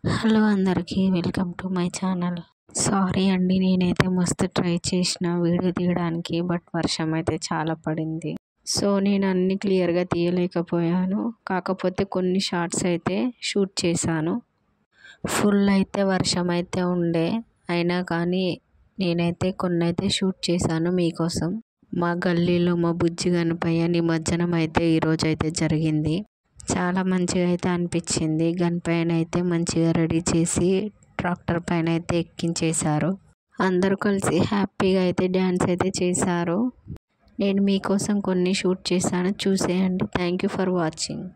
Hello అందరికీ welcome to my channel. Sorry అండి, నేనైతే మస్తు ట్రై చేసిన వీడియో తీయడానికి, బట్ వర్షం అయితే చాలా పడింది. సో నేను అన్ని క్లియర్గా తీయలేకపోయాను. కాకపోతే కొన్ని షార్ట్స్ అయితే షూట్ చేశాను. ఫుల్ అయితే వర్షం అయితే ఉండే, అయినా కానీ నేనైతే కొన్ని అయితే షూట్ చేశాను మీకోసం. మా గల్లీలో మా బుజ్జి గణపయ్య నిమజ్జనం అయితే ఈరోజు అయితే జరిగింది. చాలా మంచిగా అయితే అనిపించింది. గణపయ్యను అయితే మంచిగా రెడీ చేసి ట్రాక్టర్ పైన అయితే ఎక్కించేశారు. అందరూ కలిసి హ్యాపీగా అయితే డ్యాన్స్ అయితే చేశారు. నేను మీకోసం కొన్ని షూట్ చేశాను, చూసేయండి. Thank you for watching.